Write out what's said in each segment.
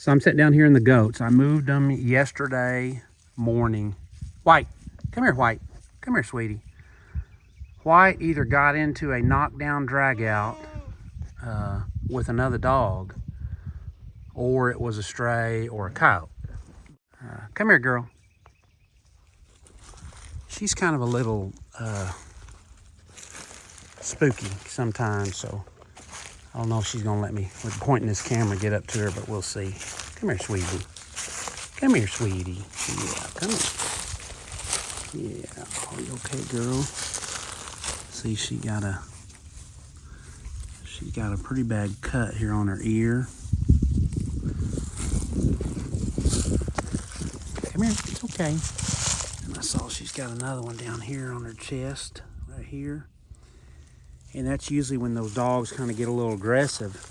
So I'm sitting down here in the goats. I moved them yesterday morning. White, come here, White. Come here, sweetie. White either got into a knockdown drag out with another dog, or it was a stray or a coyote. Come here, girl. She's kind of a little spooky sometimes, so I don't know if she's gonna let me, with pointing this camera, get up to her, but we'll see. Come here, sweetie. Come here, sweetie. Yeah, come here. Yeah, are you okay, girl? See, she got a pretty bad cut here on her ear. Come here, it's okay. And I saw she's got another one down here on her chest, right here. And that's usually when those dogs kind of get a little aggressive.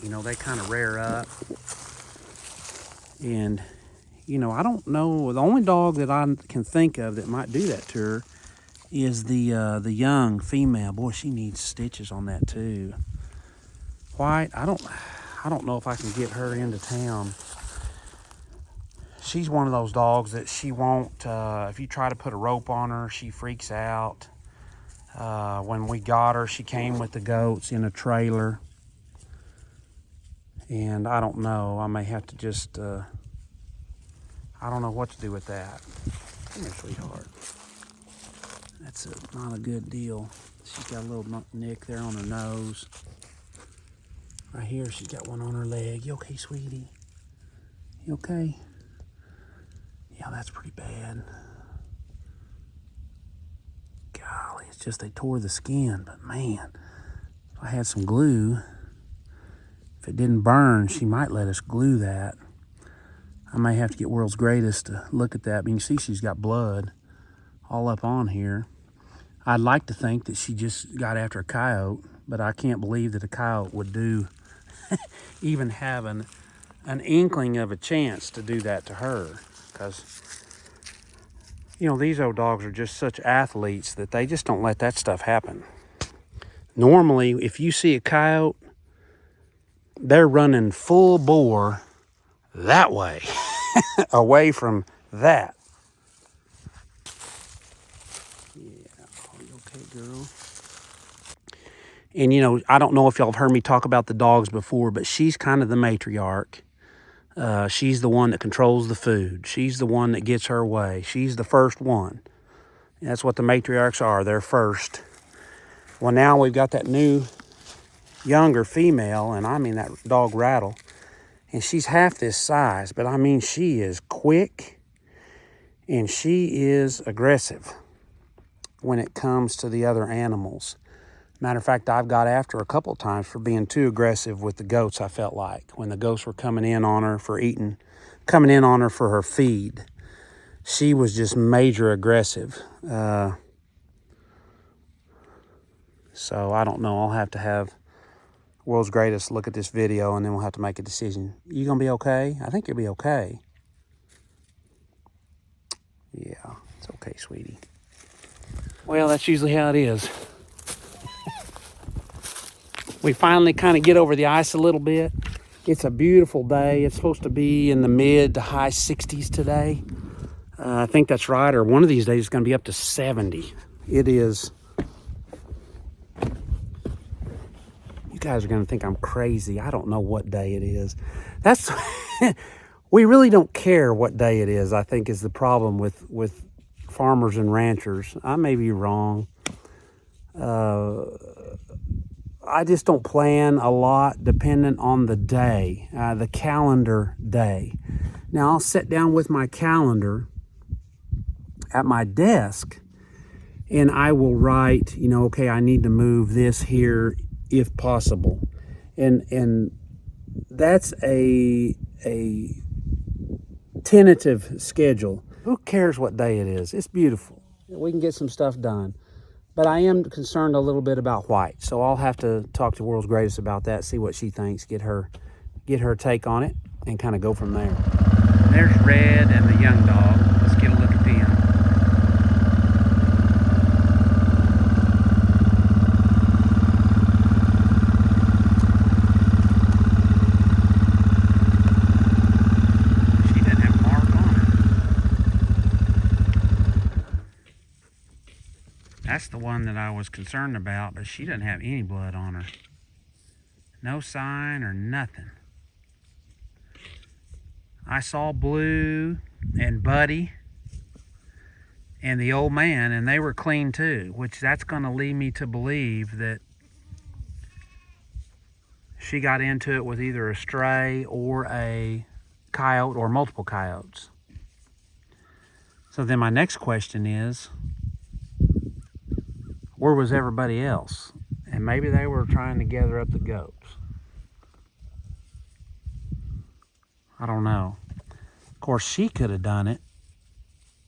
You know, they kind of rear up. And, you know, I don't know. The only dog that I can think of that might do that to her is the young female. Boy, she needs stitches on that too. White, I don't know if I can get her into town. She's one of those dogs that she won't, if you try to put a rope on her, she freaks out. When we got her, she came with the goats in a trailer. And I don't know, I may have to just, I don't know what to do with that. Come here, sweetheart. That's not a good deal. She's got a little nick there on her nose. Right here, she's got one on her leg. You okay, sweetie? You okay? Yeah, that's pretty bad. Golly, it's just they tore the skin, but man, if I had some glue, if it didn't burn, she might let us glue that. I may have to get World's Greatest to look at that, but you can see she's got blood all up on here. I'd like to think that she just got after a coyote, but I can't believe that a coyote would do, even have an inkling of a chance to do that to her. Because, you know, these old dogs are just such athletes that they just don't let that stuff happen. Normally, if you see a coyote, they're running full bore that way, away from that. Yeah, are you okay, girl? And, you know, I don't know if y'all have heard me talk about the dogs before, but she's kind of the matriarch. She's the one that controls the food. She's the one that gets her way. She's the first one. That's what the matriarchs are. They're first. Well, now we've got that new, younger female, and I mean that dog Rattle. And she's half this size, but I mean she is quick and she is aggressive when it comes to the other animals. Matter of fact, I've got after her a couple of times for being too aggressive with the goats, I felt like. When the goats were coming in on her for eating, coming in on her for her feed, she was just major aggressive. So I don't know. I'll have to have World's Greatest look at this video, and then we'll have to make a decision. You gonna be okay? I think you'll be okay. Yeah, it's okay, sweetie. Well, that's usually how it is. We finally kind of get over the ice a little bit. It's a beautiful day. It's supposed to be in the mid to high 60s today. I think that's right, or one of these days it's gonna be up to 70. It is. You guys are gonna think I'm crazy. I don't know what day it is. That's, we really don't care what day it is, I think is the problem with farmers and ranchers. I may be wrong. I just don't plan a lot dependent on the day, the calendar day. Now I'll sit down with my calendar at my desk and I will write, you know, okay, I need to move this here if possible. And that's a tentative schedule. Who cares what day it is? It's beautiful. We can get some stuff done. But I am concerned a little bit about White, so I'll have to talk to World's Greatest about that, see what she thinks, get her take on it, and kind of go from there. There's Red and the young dog. Let's get a look at them. That's the one that I was concerned about, but she doesn't have any blood on her. No sign or nothing. I saw Blue and Buddy and the old man, and they were clean too, which that's going to lead me to believe that she got into it with either a stray or a coyote or multiple coyotes. So then my next question is, where was everybody else? And maybe they were trying to gather up the goats. I don't know. Of course, she could have done it.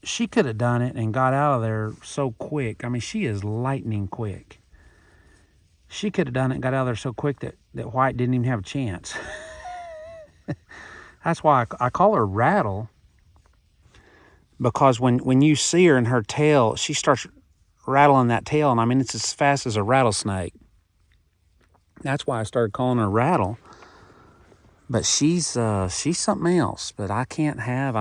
She could have done it and got out of there so quick. I mean, she is lightning quick. She could have done it and got out of there so quick that White didn't even have a chance. That's why I call her Rattle, because when you see her in her tail, she starts rattling that tail, and I mean, it's as fast as a rattlesnake. That's why I started calling her Rattle. But she's something else. But I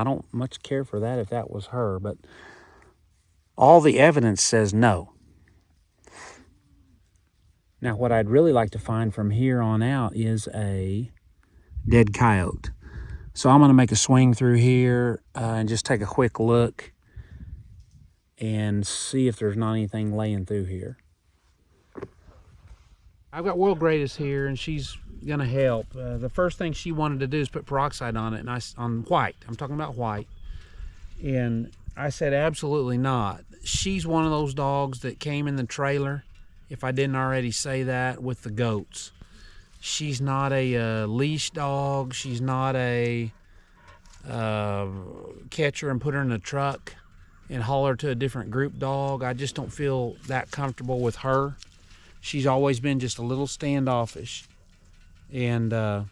don't much care for that if that was her. But all the evidence says no. Now, what I'd really like to find from here on out is a dead coyote. So I'm going to make a swing through here and just take a quick look and see if there's not anything laying through here. I've got World Greatest here, and she's gonna help. The first thing she wanted to do is put peroxide on it, and on White. I'm talking about White. And I said absolutely not. She's one of those dogs that came in the trailer, if I didn't already say that, with the goats. She's not a leash dog. She's not a catch her and put her in a truck and haul her to a different group dog. I just don't feel that comfortable with her. She's always been just a little standoffish. And we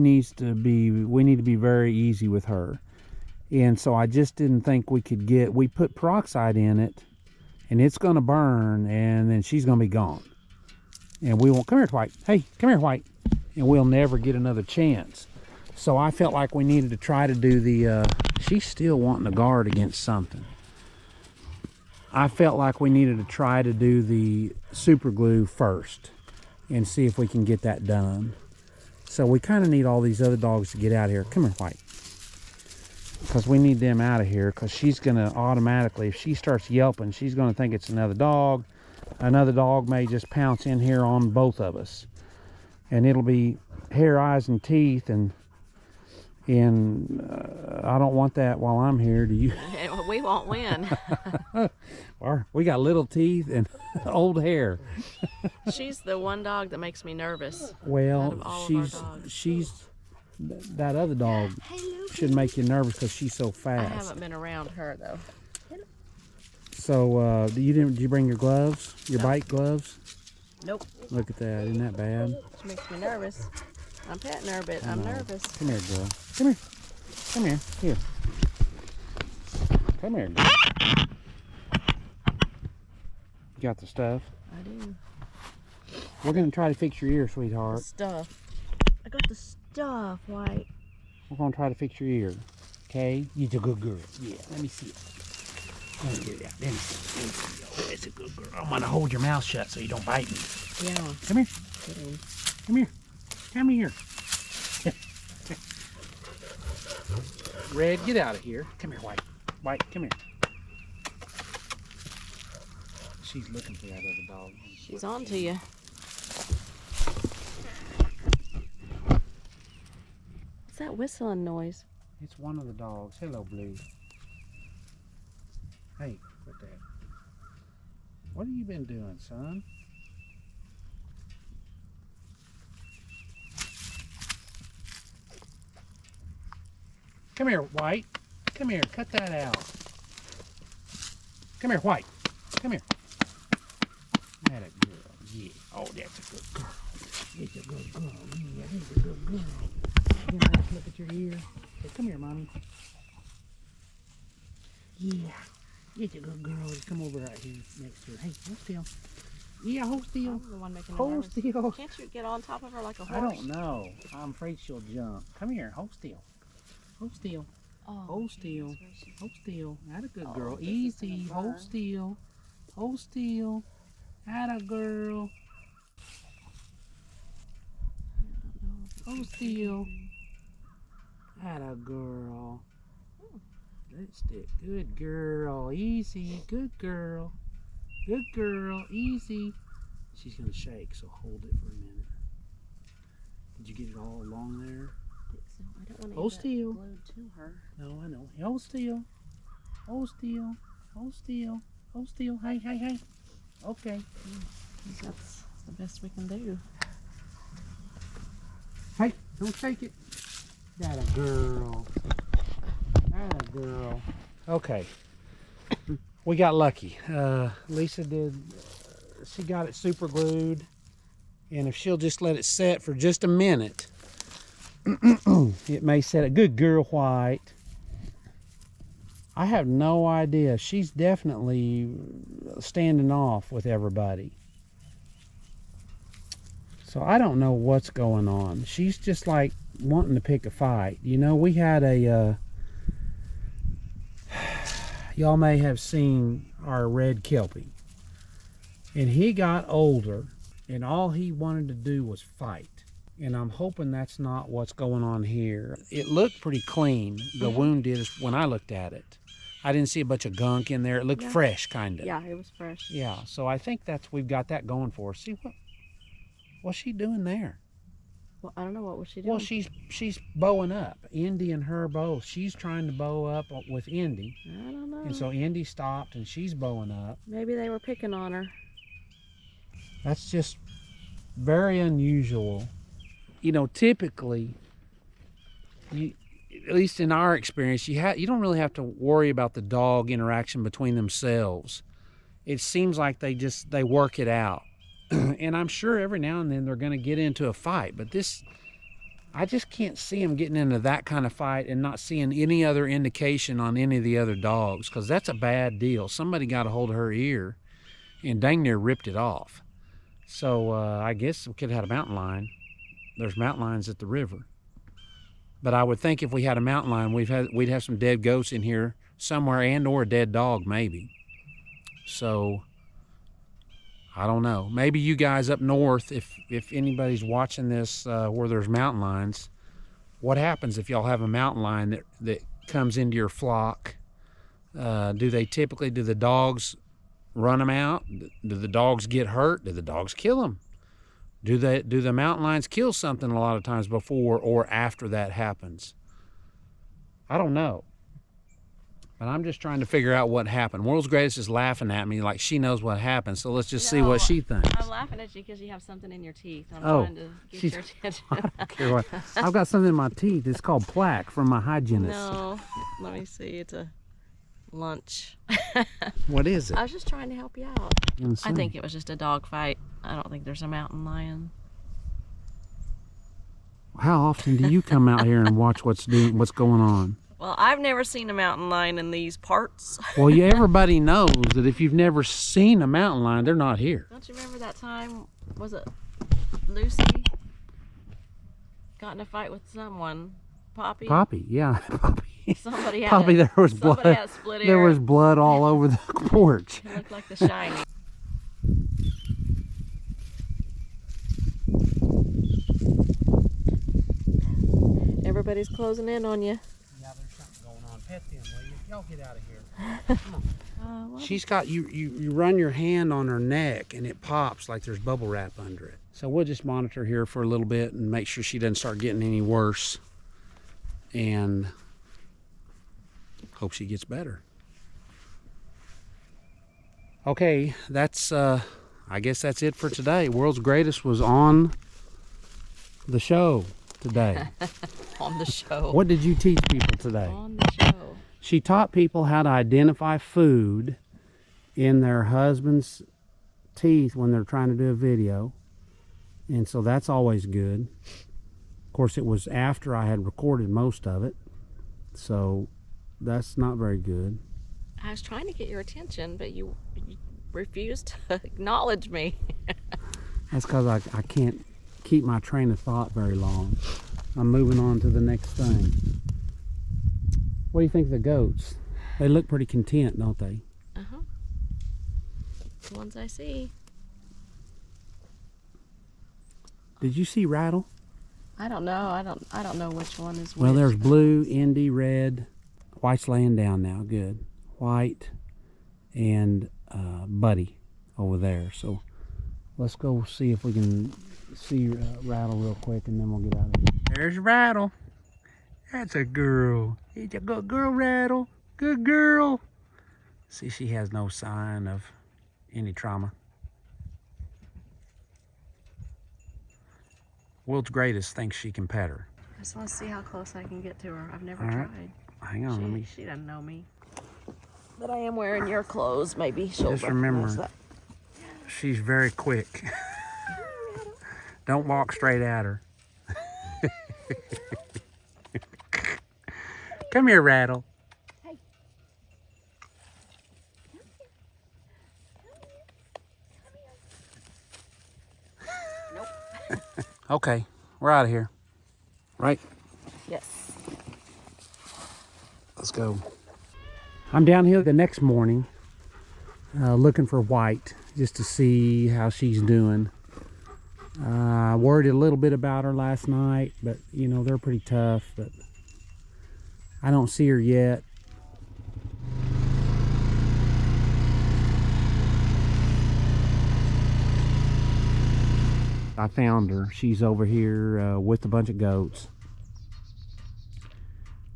need to be very easy with her. And so I just didn't think we put peroxide in it, and it's going to burn, and then she's going to be gone. And we won't, come here, White. Hey, come here, White. And we'll never get another chance. So I felt like we needed to try to do she's still wanting to guard against something. I felt like we needed to try to do the super glue first and see if we can get that done. So we kind of need all these other dogs to get out of here. Come here, White. Because we need them out of here, because she's going to automatically, if she starts yelping, she's going to think it's another dog. Another dog may just pounce in here on both of us. And it'll be hair, eyes, and teeth, and I don't want that while I'm here. Do you? We won't win. Or we got little teeth and old hair. She's the one dog that makes me nervous. Well, that other dog should make you nervous because she's so fast. I haven't been around her though. So, did you bring your gloves? Your bike gloves? Nope. Look at that. Isn't that bad? She makes me nervous. I'm petting her, but I'm nervous. Come here, girl. Come here. Come here. Here. Come here, girl. You got the stuff? I do. We're going to try to fix your ear, sweetheart. The stuff. I got the stuff, White. We're going to try to fix your ear. Okay? You're a good girl. Yeah, let me see it. Let me get it out. Let me see. Oh, that's a good girl. I'm going to hold your mouth shut so you don't bite me. Yeah. Come here. Come here. Come here. Red, get out of here. Come here, White. White, come here. She's looking for that other dog. She's on to you. What's that whistling noise? It's one of the dogs. Hello, Blue. Hey, what that? What have you been doing, son? Come here, White. Come here, cut that out. Come here, White. Come here. That a girl. Yeah. Oh, that's a good girl. It's a good girl. Yeah, it's a good girl. You want to look at your ear? Hey, come here, Mommy. Yeah. It's a good girl. Come over right here next to her. Hey, hold still. Yeah, hold still. I'm the one making her hold nervous. still. Can't you get on top of her like a horse? I don't know. I'm afraid she'll jump. Come here, hold still. Hold still. Oh, Hold still. that's where she- Hold still. Atta good Oh, girl. this is Easy. gonna Hold burn. still. Hold still. Atta girl. Hold still. Atta girl. Lipstick. Good girl. Easy. Good girl. Good girl. Easy. She's gonna shake, so hold it for a minute. Did you get it all along there? So I don't want to Hold get still. glued to her. No, I know. Hold still. Hold still. Hold still. Hold still. Hey, hey, hey. Okay. That's the best we can do. Hey, don't shake it. That a girl. That a girl. Okay. We got lucky. Lisa did. She got it super glued. And if she'll just let it set for just a minute, it may set it. Good girl, White. I have no idea. She's definitely standing off with everybody. So I don't know what's going on. She's just like wanting to pick a fight. You know, we had a, y'all may have seen our red Kelpie. And he got older and all he wanted to do was fight. And I'm hoping that's not what's going on here. It looked pretty clean, the wound did, when I looked at it. I didn't see a bunch of gunk in there. It looked fresh, kind of. Yeah, it was fresh. Yeah, so I think we've got that going for us. See, what's she doing there? Well, I don't know, what was she doing? Well, she's bowing up. Indy and her both. She's trying to bow up with Indy. I don't know. And so Indy stopped and she's bowing up. Maybe they were picking on her. That's just very unusual. You know, typically, at least in our experience, you don't really have to worry about the dog interaction between themselves. It seems like they work it out. And I'm sure every now and then they're going to get into a fight, but I just can't see them getting into that kind of fight and not seeing any other indication on any of the other dogs, because that's a bad deal. Somebody got a hold of her ear and dang near ripped it off. So I guess we could have had a mountain lion. There's mountain lions at the river. But I would think if we had a mountain lion, we'd have some dead goats in here somewhere, and or a dead dog maybe. So I don't know. Maybe you guys up north, if anybody's watching this where there's mountain lions, what happens if y'all have a mountain lion that comes into your flock? Do the dogs run them out? Do the dogs get hurt? Do the dogs kill them? Do the mountain lions kill something a lot of times before or after that happens? I don't know. But I'm just trying to figure out what happened. World's Greatest is laughing at me like she knows what happened. So let's just see what she thinks. I'm laughing at you because you have something in your teeth. I'm trying to get your attention. I don't care what. I've got something in my teeth. It's called plaque from my hygienist. No, let me see. It's a lunch. What is it? I was just trying to help you out. I think it was just a dog fight. I don't think there's a mountain lion. How often do you come out here and watch what's going on? Well, I've never seen a mountain lion in these parts. Well, everybody knows that if you've never seen a mountain lion, they're not here. Don't you remember that time, was it Lucy got in a fight with someone? Poppy? Poppy, yeah. Poppy. Somebody had Poppy, there was somebody blood. had a split ear. There was blood all over the porch. It looked like The Shining. Everybody's closing in on you. Yeah, there's something going on. Pet them, will you? Y'all get out of here. Come on. She's got you run your hand on her neck and it pops like there's bubble wrap under it. So we'll just monitor here for a little bit and make sure she doesn't start getting any worse. And hope she gets better. Okay, that's I guess that's it for today. World's Greatest was on the show today. On the show. What did you teach people today? On the show. She taught people how to identify food in their husband's teeth when they're trying to do a video. And so that's always good. Of course, it was after I had recorded most of it. So that's not very good. I was trying to get your attention, but you refused to acknowledge me. That's because I can't keep my train of thought very long. I'm moving on to the next thing. What do you think of the goats? They look pretty content, don't they? Uh-huh. The ones I see. Did you see Rattle? I don't know. I don't know which one is which. Well, there's blue, Indy, red. White's laying down now. Good. White and Buddy over there. So let's go see if we can see Rattle real quick, and then we'll get out of here. There's Rattle. That's a girl. It's a good girl, Rattle. Good girl. See, she has no sign of any trauma. World's Greatest thinks she can pet her. I just want to see how close I can get to her. I've never All right. tried. Hang on, She doesn't know me. But I am wearing your clothes. Maybe she'll Just recognize remember, that. she's very quick. Don't walk straight at her. Come here, Rattle. Hey. Nope. Okay, we're out of here. Right? Yes. Let's go. I'm down here the next morning looking for White just to see how she's doing. I worried a little bit about her last night, but you know, they're pretty tough, but I don't see her yet. I found her. She's over here with a bunch of goats.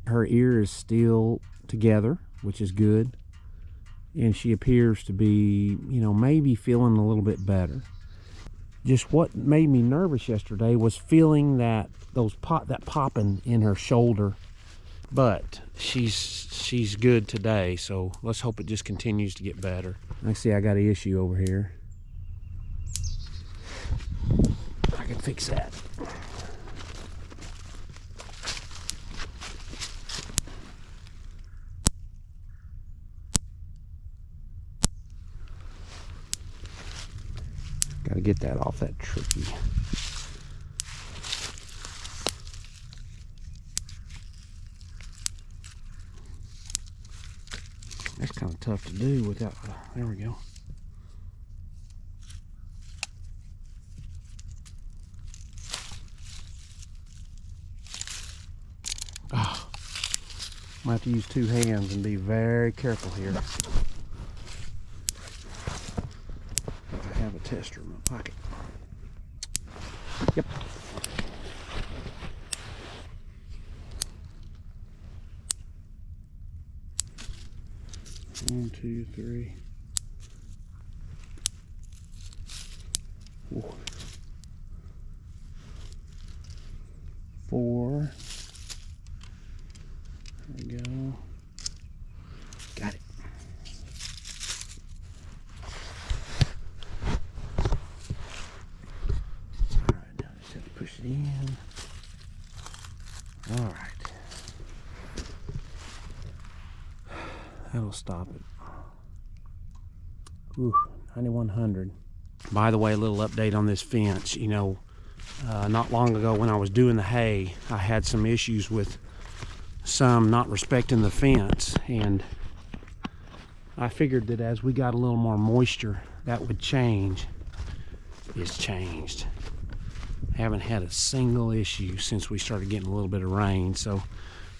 Her ear is still together, which is good. And she appears to be, you know, maybe feeling a little bit better. Just what made me nervous yesterday was feeling that that popping in her shoulder. But she's good today, so let's hope it just continues to get better. I see I got an issue over here. I can fix that. Got to get that off that tree. That's kind of tough to do without, there we go. Oh, I'm gonna have to use two hands and be very careful here. I have a tester in my pocket. Yep. One, two, three. Ooh. 4. There we go. Got it. All right, now I just have to push it in. All right. That'll stop it. Ooh, 9100. By the way, a little update on this fence. You know, not long ago when I was doing the hay, I had some issues with some not respecting the fence, and I figured that as we got a little more moisture, that would change. It's changed. Haven't had a single issue since we started getting a little bit of rain, so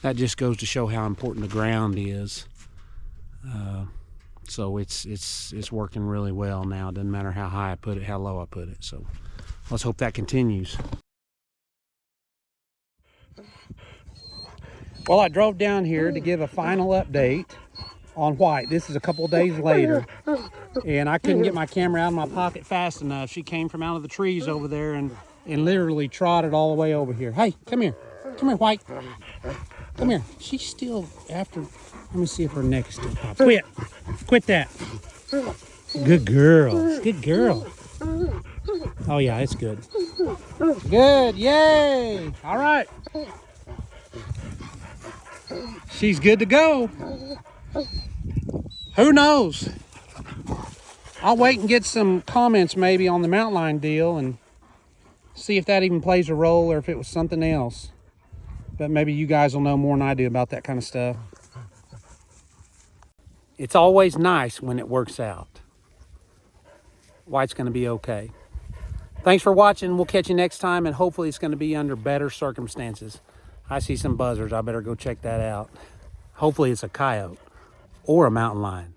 that just goes to show how important the ground is. So it's working really well now. It doesn't matter how high I put it, how low I put it. So let's hope that continues. Well, I drove down here to give a final update on White. This is a couple of days later, and I couldn't get my camera out of my pocket fast enough. She came from out of the trees over there and literally trotted all the way over here. Hey, come here. Come here, White. Come here. She's still after. Let me see if her neck is still popped. Quit. Quit that. Good girl. Good girl. Oh, yeah, it's good. Good. Yay. All right. She's good to go. Who knows? I'll wait and get some comments maybe on the mountain lion deal and see if that even plays a role or if it was something else. But maybe you guys will know more than I do about that kind of stuff. It's always nice when it works out. White's going to be okay. Thanks for watching. We'll catch you next time, and hopefully it's going to be under better circumstances. I see some buzzards. I better go check that out. Hopefully it's a coyote or a mountain lion.